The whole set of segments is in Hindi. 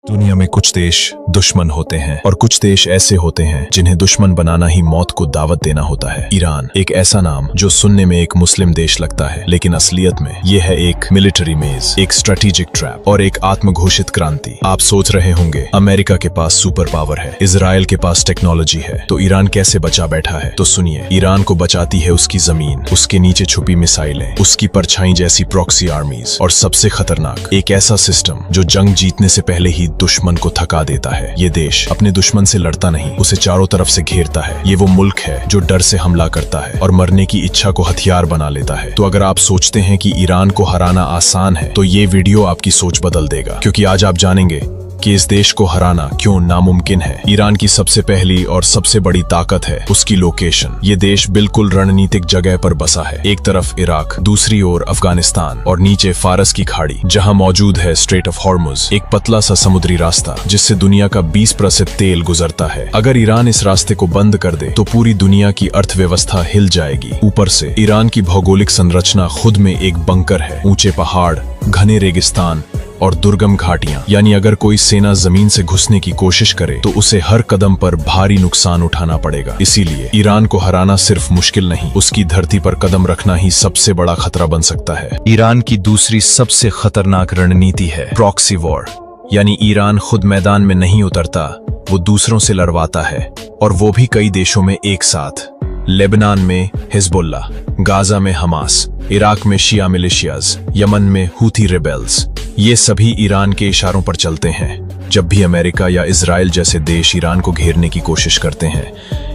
दुनिया में कुछ देश दुश्मन होते हैं और कुछ देश ऐसे होते हैं जिन्हें दुश्मन बनाना ही मौत को दावत देना होता है। ईरान एक ऐसा नाम जो सुनने में एक मुस्लिम देश लगता है, लेकिन असलियत में यह है एक मिलिट्री मेज, एक स्ट्रेटेजिक ट्रैप और एक आत्मघोषित क्रांति। आप सोच रहे होंगे अमेरिका के पास सुपर पावर है, इजराइल के पास टेक्नोलॉजी है, तो ईरान कैसे बचा बैठा है? तो सुनिए, ईरान को बचाती है उसकी जमीन, उसके नीचे छुपी मिसाइलें, उसकी परछाई जैसी प्रॉक्सी आर्मीज और सबसे खतरनाक एक ऐसा सिस्टम जो जंग जीतने से पहले ही दुश्मन को थका देता है। ये देश अपने दुश्मन से लड़ता नहीं, उसे चारों तरफ से घेरता है। ये वो मुल्क है जो डर से हमला करता है और मरने की इच्छा को हथियार बना लेता है। तो अगर आप सोचते हैं कि ईरान को हराना आसान है, तो ये वीडियो आपकी सोच बदल देगा, क्योंकि आज आप जानेंगे कि इस देश को हराना क्यों नामुमकिन है। ईरान की सबसे पहली और सबसे बड़ी ताकत है उसकी लोकेशन। ये देश बिल्कुल रणनीतिक जगह पर बसा है। एक तरफ इराक, दूसरी ओर अफगानिस्तान और नीचे फारस की खाड़ी, जहां मौजूद है स्ट्रेट ऑफ हॉर्मुज, एक पतला सा समुद्री रास्ता जिससे दुनिया का 20% तेल गुजरता है। अगर ईरान इस रास्ते को बंद कर दे तो पूरी दुनिया की अर्थव्यवस्था हिल जाएगी। ऊपर से ईरान की भौगोलिक संरचना खुद में एक बंकर है। ऊंचे पहाड़, घने रेगिस्तान और दुर्गम घाटियां, यानी अगर कोई सेना जमीन से घुसने की कोशिश करे तो उसे हर कदम पर भारी नुकसान उठाना पड़ेगा। इसीलिए ईरान को हराना सिर्फ मुश्किल नहीं, उसकी धरती पर कदम रखना ही सबसे बड़ा खतरा बन सकता है। ईरान की दूसरी सबसे खतरनाक रणनीति है प्रॉक्सी वॉर, यानी ईरान खुद मैदान में नहीं उतरता, वो दूसरों से लड़वाता है, और वो भी कई देशों में एक साथ। लेबनान में हिजबुल्लाह, गाजा में हमास, इराक में शिया मिलिशियाज, यमन में हूथी रिबेल्स, ये सभी ईरान के इशारों पर चलते हैं। जब भी अमेरिका या इजराइल जैसे देश ईरान को घेरने की कोशिश करते हैं,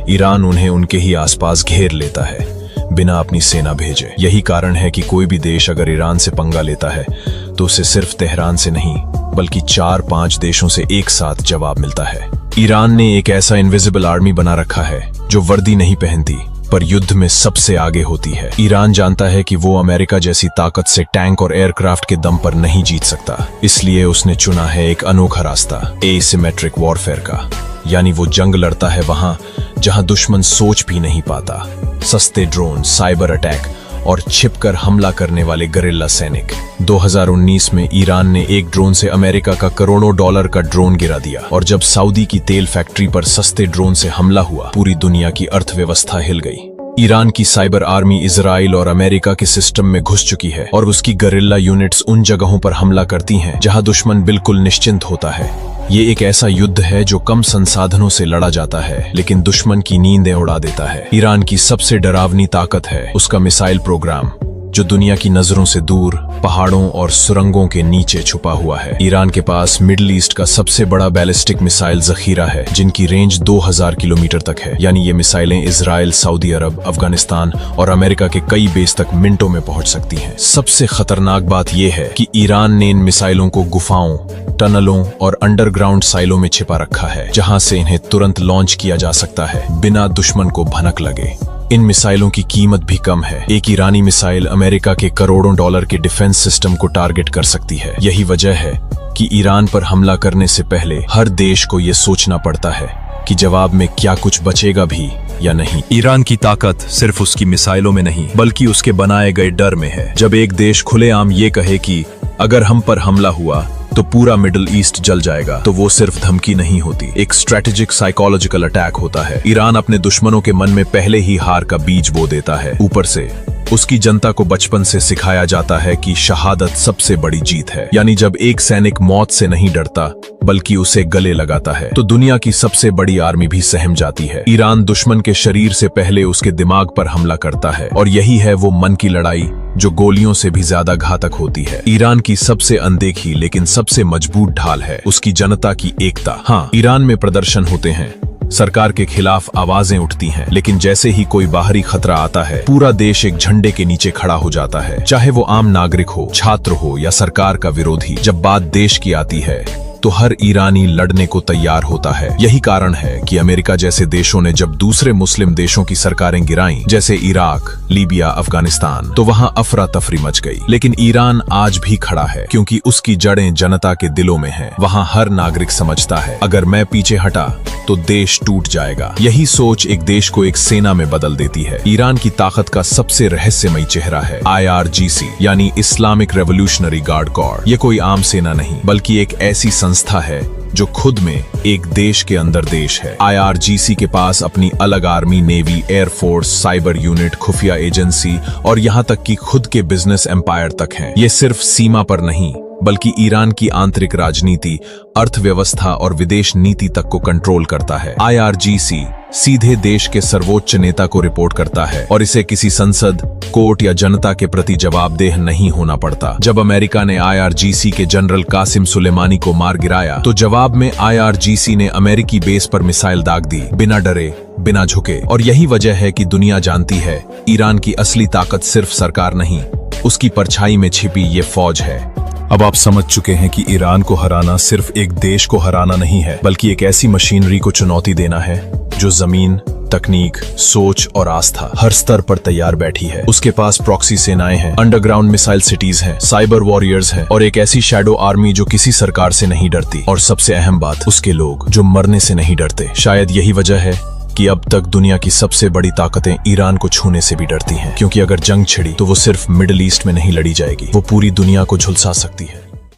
ईरान उन्हें उनके ही आसपास घेर लेता है, बिना अपनी सेना भेजे। यही कारण है कि कोई भी देश अगर ईरान से पंगा लेता है तो उसे सिर्फ तेहरान से नहीं, बल्कि 4-5 देशों से एक साथ जवाब मिलता है। ईरान ने एक ऐसा इनविजिबल आर्मी बना रखा है जो वर्दी नहीं पहनती, पर युद्ध में सबसे आगे होती है। ईरान जानता है कि वो अमेरिका जैसी ताकत से टैंक और एयरक्राफ्ट के दम पर नहीं जीत सकता, इसलिए उसने चुना है एक अनोखा रास्ता, एसिमेट्रिक वॉरफेयर का। यानी वो जंग लड़ता है वहां जहां दुश्मन सोच भी नहीं पाता। सस्ते ड्रोन, साइबर अटैक और छिपकर हमला करने वाले गरिल्ला सैनिक। 2019 में ईरान ने एक ड्रोन से अमेरिका का करोड़ों डॉलर का ड्रोन गिरा दिया, और जब सऊदी की तेल फैक्ट्री पर सस्ते ड्रोन से हमला हुआ, पूरी दुनिया की अर्थव्यवस्था हिल गई। ईरान की साइबर आर्मी इजराइल और अमेरिका के सिस्टम में घुस चुकी है, और उसकी गरिल्ला यूनिट्स उन जगहों पर हमला करती हैं जहां दुश्मन बिल्कुल निश्चिंत होता है। ये एक ऐसा युद्ध है जो कम संसाधनों से लड़ा जाता है, लेकिन दुश्मन की नींदें उड़ा देता है। ईरान की सबसे डरावनी ताकत है उसका मिसाइल प्रोग्राम, जो दुनिया की नजरों से दूर पहाड़ों और सुरंगों के नीचे छुपा हुआ है। ईरान के पास मिडिल ईस्ट का सबसे बड़ा बैलिस्टिक मिसाइल जखीरा है, जिनकी रेंज 2000 किलोमीटर तक है। यानी ये मिसाइलें इजराइल, सऊदी अरब, अफगानिस्तान और अमेरिका के कई बेस तक मिनटों में पहुंच सकती हैं। सबसे खतरनाक बात यह है कि ईरान ने इन मिसाइलों को गुफाओं, टनलों और अंडरग्राउंड साइलों में छिपा रखा है, जहां से इन्हें तुरंत लॉन्च किया जा सकता है बिना दुश्मन को भनक लगे। इन मिसाइलों की कीमत भी कम है। एक ईरानी मिसाइल अमेरिका के करोड़ों डॉलर के डिफेंस सिस्टम को टारगेट कर सकती है। यही वजह है कि ईरान पर हमला करने से पहले हर देश को यह सोचना पड़ता है कि जवाब में क्या कुछ बचेगा भी या नहीं। ईरान की ताकत सिर्फ उसकी मिसाइलों में नहीं, बल्कि उसके बनाए गए डर में है। जब एक देश खुलेआम ये कहे कि अगर हम पर हमला हुआ तो पूरा मिडिल ईस्ट जल जाएगा, तो वो सिर्फ धमकी नहीं होती, एक स्ट्रेटेजिक साइकोलॉजिकल अटैक होता है। ईरान अपने दुश्मनों के मन में पहले ही हार का बीज बो देता है। ऊपर से उसकी जनता को बचपन से सिखाया जाता है कि शहादत सबसे बड़ी जीत है। यानी जब एक सैनिक मौत से नहीं डरता बल्कि उसे गले लगाता है, तो दुनिया की सबसे बड़ी आर्मी भी सहम जाती है। ईरान दुश्मन के शरीर से पहले उसके दिमाग पर हमला करता है, और यही है वो मन की लड़ाई जो गोलियों से भी ज्यादा घातक होती है। ईरान की सबसे अनदेखी लेकिन सबसे मजबूत ढाल है उसकी जनता की एकता। हाँ, ईरान में प्रदर्शन होते हैं, सरकार के खिलाफ आवाजें उठती हैं, लेकिन जैसे ही कोई बाहरी खतरा आता है, पूरा देश एक झंडे के नीचे खड़ा हो जाता है, चाहे वो आम नागरिक हो, छात्र हो या सरकार का विरोधी। जब बात देश की आती है तो हर ईरानी लड़ने को तैयार होता है। यही कारण है कि अमेरिका जैसे देशों ने जब दूसरे मुस्लिम देशों की सरकारें गिराईं, जैसे इराक, लीबिया, अफगानिस्तान, तो वहां अफरा तफरी मच गई। लेकिन ईरान आज भी खड़ा है, क्योंकि उसकी जड़ें जनता के दिलों में हैं। वहां हर नागरिक समझता है, अगर मैं पीछे हटा तो देश टूट जाएगा। यही सोच एक देश को एक सेना में बदल देती है। ईरान की ताकत का सबसे रहस्यमयी चेहरा है IRGC यानी इस्लामिक रेवोल्यूशनरी गार्ड कॉर। ये कोई आम सेना नहीं बल्कि एक ऐसी संस्था है जो खुद में एक देश के अंदर देश है। IRGC के पास अपनी अलग army, navy, air force, cyber unit, खुफिया एजेंसी और यहाँ तक कि खुद के बिजनेस एम्पायर तक हैं। ये सिर्फ सीमा पर नहीं बल्कि ईरान की आंतरिक राजनीति, अर्थव्यवस्था और विदेश नीति तक को कंट्रोल करता है। IRGC सीधे देश के सर्वोच्च नेता को रिपोर्ट करता है और इसे किसी संसद, कोर्ट या जनता के प्रति जवाबदेह नहीं होना पड़ता। जब अमेरिका ने IRGC के जनरल कासिम सुलेमानी को मार गिराया तो जवाब में IRGC ने अमेरिकी बेस पर मिसाइल दाग दी, बिना डरे, बिना झुके। और यही वजह है कि दुनिया जानती है ईरान की असली ताकत सिर्फ सरकार नहीं, उसकी परछाई में छिपी ये फौज है। अब आप समझ चुके हैं कि ईरान को हराना सिर्फ एक देश को हराना नहीं है बल्कि एक ऐसी मशीनरी को चुनौती देना है जो जमीन, तकनीक, सोच और आस्था हर स्तर पर तैयार बैठी है। उसके पास प्रॉक्सी सेनाएं हैं, अंडरग्राउंड मिसाइल सिटीज हैं, साइबर वॉरियर्स हैं और एक ऐसी शैडो आर्मी जो किसी सरकार से नहीं डरती। और सबसे अहम बात, उसके लोग जो मरने से नहीं डरते। शायद यही वजह है कि अब तक दुनिया की सबसे बड़ी ताकतें ईरान को छूने से भी डरती हैं, क्योंकि अगर जंग छिड़ी तो वो सिर्फ मिडिल ईस्ट में नहीं लड़ी जाएगी, वो पूरी दुनिया को झुलसा सकती है।